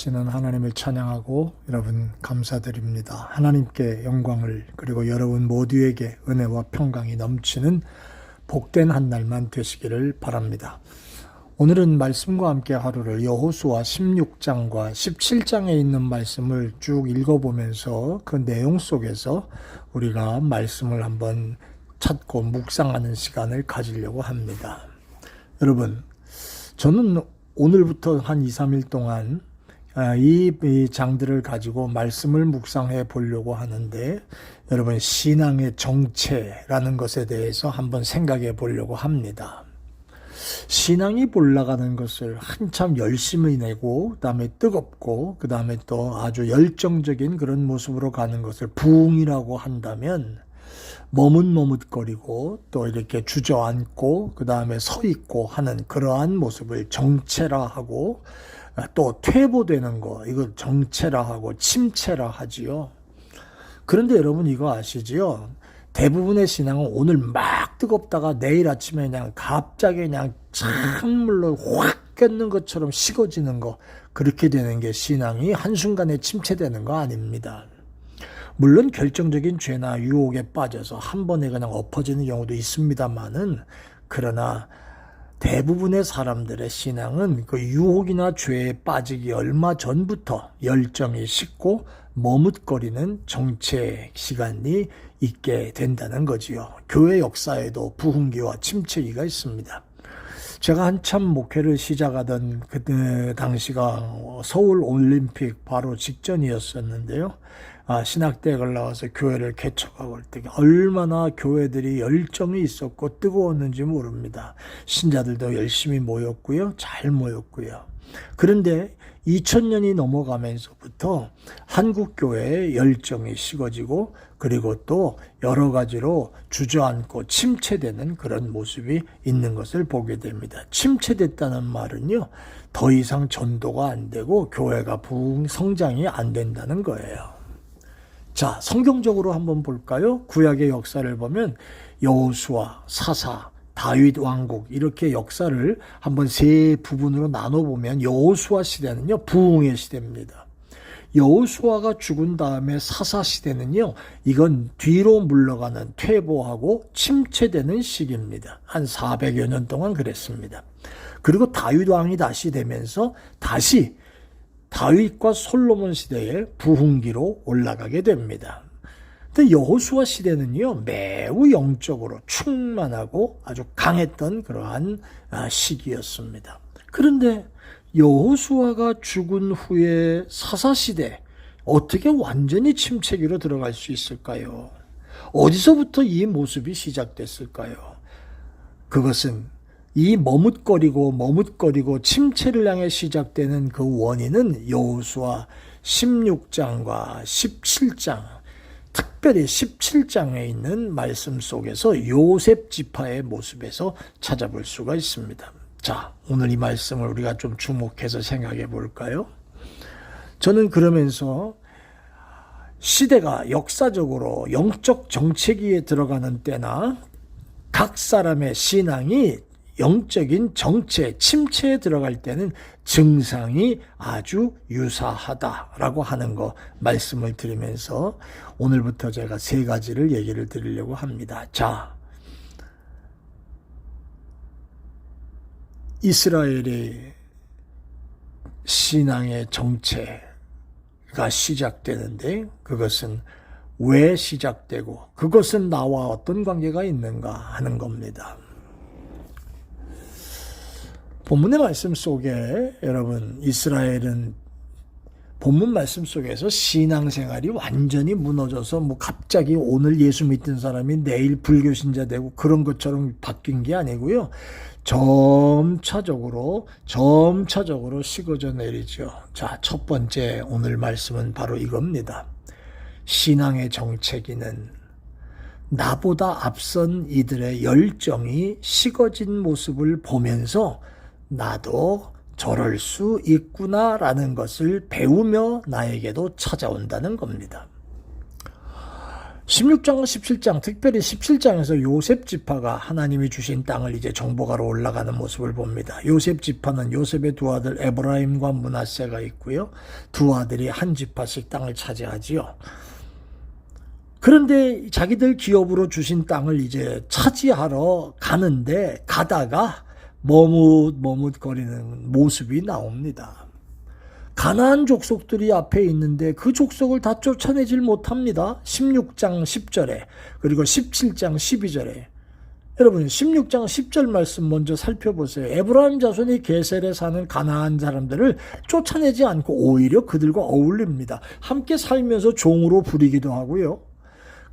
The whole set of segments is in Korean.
거하시는 하나님을 찬양하고 여러분 감사드립니다. 하나님께 영광을 그리고 여러분 모두에게 은혜와 평강이 넘치는 복된 한 날만 되시기를 바랍니다. 오늘은 말씀과 함께 하루를 여호수아 16장과 17장에 있는 말씀을 쭉 읽어보면서 그 내용 속에서 우리가 말씀을 한번 찾고 묵상하는 시간을 가지려고 합니다. 여러분, 저는 오늘부터 한 2, 3일 동안 이 장들을 가지고 말씀을 묵상해 보려고 하는데, 여러분, 신앙의 정체라는 것에 대해서 한번 생각해 보려고 합니다. 신앙이 올라가는 것을 한참 열심히 내고, 그 다음에 뜨겁고, 그 다음에 또 아주 열정적인 그런 모습으로 가는 것을 부흥이라고 한다면, 머뭇머뭇거리고 또 이렇게 주저앉고 그 다음에 서 있고 하는 그러한 모습을 정체라 하고, 또 퇴보되는 거 이거 정체라 하고 침체라 하지요. 그런데 여러분 이거 아시지요? 대부분의 신앙은 오늘 막 뜨겁다가 내일 아침에 그냥 갑자기 그냥 찬물로 확 끓는 것처럼 식어지는 거, 그렇게 되는 게 신앙이 한순간에 침체되는 거 아닙니다. 물론 결정적인 죄나 유혹에 빠져서 한 번에 그냥 엎어지는 경우도 있습니다만은, 그러나 대부분의 사람들의 신앙은 그 유혹이나 죄에 빠지기 얼마 전부터 열정이 식고 머뭇거리는 정체 시간이 있게 된다는 거지요. 교회 역사에도 부흥기와 침체기가 있습니다. 제가 한참 목회를 시작하던 그 당시가 서울 올림픽 바로 직전이었었는데요. 신학대학을 나와서 교회를 개척하고 할 때 얼마나 교회들이 열정이 있었고 뜨거웠는지 모릅니다. 신자들도 열심히 모였고요. 잘 모였고요. 그런데 2000년이 넘어가면서부터 한국교회의 열정이 식어지고, 그리고 또 여러 가지로 주저앉고 침체되는 그런 모습이 있는 것을 보게 됩니다. 침체됐다는 말은요, 더 이상 전도가 안 되고 교회가 성장이 안 된다는 거예요. 자, 성경적으로 한번 볼까요? 구약의 역사를 보면 여호수아, 사사, 다윗 왕국 이렇게 역사를 한번 세 부분으로 나눠보면, 여호수아 시대는요 부흥의 시대입니다. 여호수아가 죽은 다음에 사사 시대는요, 이건 뒤로 물러가는 퇴보하고 침체되는 시기입니다. 한 400여 년 동안 그랬습니다. 그리고 다윗 왕이 다시 되면서 다시 다윗과 솔로몬 시대의 부흥기로 올라가게 됩니다. 근데 여호수아 시대는요, 매우 영적으로 충만하고 아주 강했던 그러한 시기였습니다. 그런데 여호수아가 죽은 후에 사사 시대, 어떻게 완전히 침체기로 들어갈 수 있을까요? 어디서부터 이 모습이 시작됐을까요? 그것은 이 머뭇거리고 침체를 향해 시작되는 그 원인은 여호수아 16장과 17장, 특별히 17장에 있는 말씀 속에서 요셉 지파의 모습에서 찾아볼 수가 있습니다. 자, 오늘 이 말씀을 우리가 좀 주목해서 생각해 볼까요? 저는 그러면서 시대가 역사적으로 영적 정체기에 들어가는 때나 각 사람의 신앙이 영적인 정체, 침체에 들어갈 때는 증상이 아주 유사하다라고 하는 거 말씀을 드리면서 오늘부터 제가 세 가지를 얘기를 드리려고 합니다. 자, 이스라엘의 신앙의 정체가 시작되는데, 그것은 왜 시작되고 그것은 나와 어떤 관계가 있는가 하는 겁니다. 본문의 말씀 속에 여러분, 이스라엘은 본문 말씀 속에서 신앙생활이 완전히 무너져서 갑자기 오늘 예수 믿던 사람이 내일 불교신자 되고 그런 것처럼 바뀐 게 아니고요. 점차적으로 식어져 내리죠. 자, 첫 번째 오늘 말씀은 바로 이겁니다. 신앙의 정체기는 나보다 앞선 이들의 열정이 식어진 모습을 보면서 나도 저럴 수 있구나라는 것을 배우며 나에게도 찾아온다는 겁니다. 16장과 17장, 특별히 17장에서 요셉 지파가 하나님이 주신 땅을 이제 정복하러 올라가는 모습을 봅니다. 요셉 지파는 요셉의 두 아들 에브라임과 므낫세가 있고요. 두 아들이 한 지파씩 땅을 차지하지요. 그런데 자기들 기업으로 주신 땅을 이제 차지하러 가는데 가다가 머뭇머뭇거리는 모습이 나옵니다. 가나안 족속들이 앞에 있는데 그 족속을 다 쫓아내질 못합니다. 16장 10절에 그리고 17장 12절에 여러분 16장 10절 말씀 먼저 살펴보세요. 에브라임 자손이 게셀에 사는 가나안 사람들을 쫓아내지 않고 오히려 그들과 어울립니다. 함께 살면서 종으로 부리기도 하고요.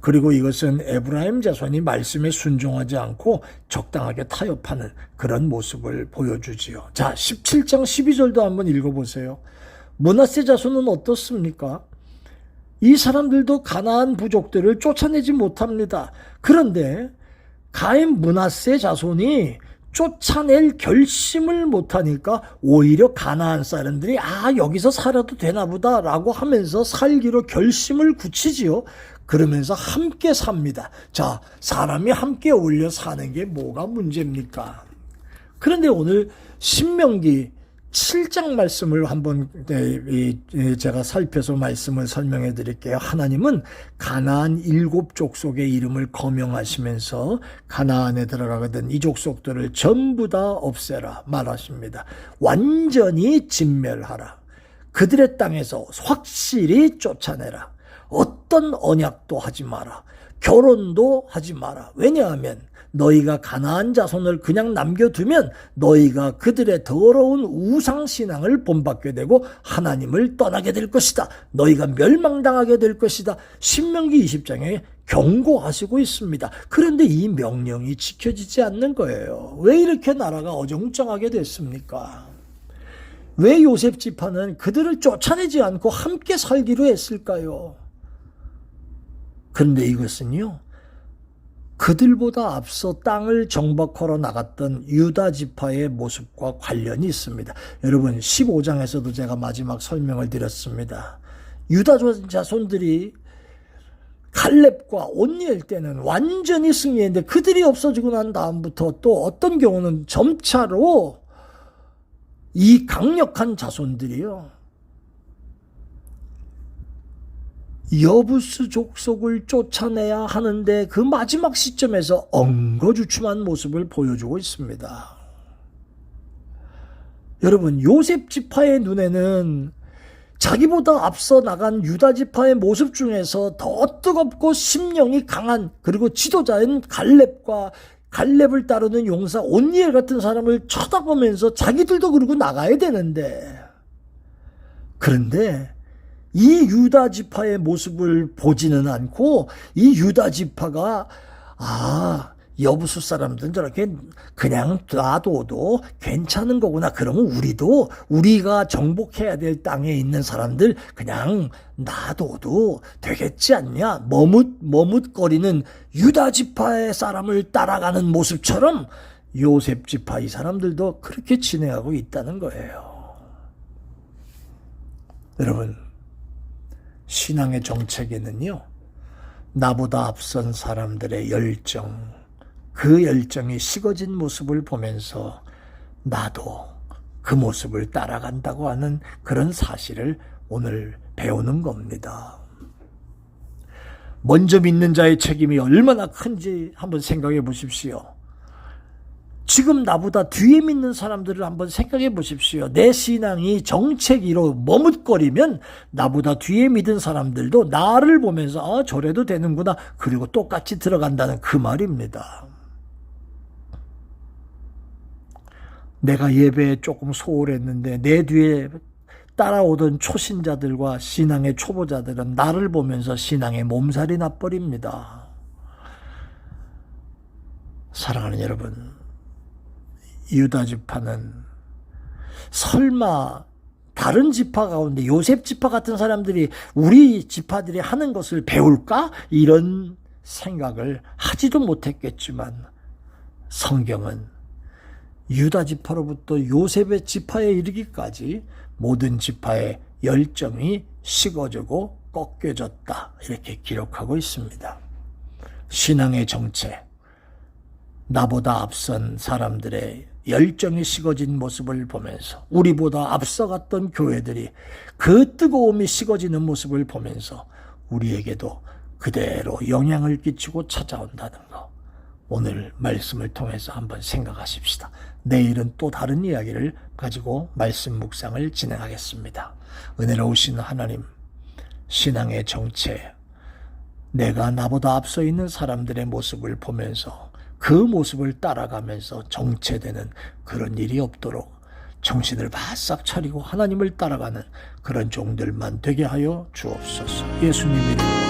그리고 이것은 에브라임 자손이 말씀에 순종하지 않고 적당하게 타협하는 그런 모습을 보여주지요. 자, 17장 12절도 한번 읽어보세요. 므낫세 자손은 어떻습니까? 이 사람들도 가나안 부족들을 쫓아내지 못합니다. 그런데 가인 므낫세 자손이 쫓아낼 결심을 못하니까 오히려 가나안 사람들이 여기서 살아도 되나 보다 라고 하면서 살기로 결심을 굳히지요. 그러면서 함께 삽니다. 자, 사람이 함께 어울려 사는 게 뭐가 문제입니까? 그런데 오늘 신명기 7장 말씀을 한번 제가 살펴서 말씀을 설명해 드릴게요. 하나님은 가나안 7족속의 이름을 거명하시면서 가나안에 들어가거든 이 족속들을 전부 다 없애라 말하십니다. 완전히 진멸하라. 그들의 땅에서 확실히 쫓아내라. 어떤 언약도 하지 마라. 결혼도 하지 마라. 왜냐하면 너희가 가나안 자손을 그냥 남겨두면 너희가 그들의 더러운 우상신앙을 본받게 되고 하나님을 떠나게 될 것이다. 너희가 멸망당하게 될 것이다. 신명기 20장에 경고하시고 있습니다. 그런데 이 명령이 지켜지지 않는 거예요. 왜 이렇게 나라가 어정쩡하게 됐습니까? 왜 요셉 지파는 그들을 쫓아내지 않고 함께 살기로 했을까요? 그런데 이것은요, 그들보다 앞서 땅을 정복하러 나갔던 유다 지파의 모습과 관련이 있습니다. 여러분 15장에서도 제가 마지막 설명을 드렸습니다. 유다 자손들이 갈렙과 온니엘 때는 완전히 승리했는데 그들이 없어지고 난 다음부터 또 어떤 경우는 점차로 이 강력한 자손들이요, 여부스 족속을 쫓아내야 하는데 그 마지막 시점에서 엉거주춤한 모습을 보여주고 있습니다. 여러분 요셉 지파의 눈에는 자기보다 앞서 나간 유다 지파의 모습 중에서 더 뜨겁고 심령이 강한 그리고 지도자인 갈렙을 따르는 용사 온니엘 같은 사람을 쳐다보면서 자기들도 그러고 나가야 되는데, 그런데 이 유다 지파의 모습을 보지는 않고 이 유다 지파가 여부수 사람들은 저렇게 그냥 놔둬도 괜찮은 거구나. 그러면 우리가 정복해야 될 땅에 있는 사람들 그냥 놔둬도 되겠지 않냐. 머뭇거리는 유다 지파의 사람을 따라가는 모습처럼 요셉 지파 이 사람들도 그렇게 진행하고 있다는 거예요. 여러분, 신앙의 정체에는요, 나보다 앞선 사람들의 열정, 그 열정이 식어진 모습을 보면서 나도 그 모습을 따라간다고 하는 그런 사실을 오늘 배우는 겁니다. 먼저 믿는 자의 책임이 얼마나 큰지 한번 생각해 보십시오. 지금 나보다 뒤에 믿는 사람들을 한번 생각해 보십시오. 내 신앙이 정체기로 머뭇거리면 나보다 뒤에 믿은 사람들도 나를 보면서 저래도 되는구나, 그리고 똑같이 들어간다는 그 말입니다. 내가 예배에 조금 소홀했는데 내 뒤에 따라오던 초신자들과 신앙의 초보자들은 나를 보면서 신앙의 몸살이 나버립니다. 사랑하는 여러분, 유다 지파는 설마 다른 지파 가운데 요셉 지파 같은 사람들이 우리 지파들이 하는 것을 배울까? 이런 생각을 하지도 못했겠지만 성경은 유다 지파로부터 요셉의 지파에 이르기까지 모든 지파의 열정이 식어지고 꺾여졌다, 이렇게 기록하고 있습니다. 신앙의 정체, 나보다 앞선 사람들의 열정이 식어진 모습을 보면서 우리보다 앞서갔던 교회들이 그 뜨거움이 식어지는 모습을 보면서 우리에게도 그대로 영향을 끼치고 찾아온다는 거, 오늘 말씀을 통해서 한번 생각하십시다. 내일은 또 다른 이야기를 가지고 말씀 묵상을 진행하겠습니다. 은혜로우신 하나님, 신앙의 정체, 내가 나보다 앞서 있는 사람들의 모습을 보면서 그 모습을 따라가면서 정체되는 그런 일이 없도록 정신을 바싹 차리고 하나님을 따라가는 그런 종들만 되게 하여 주옵소서. 예수님 이름으로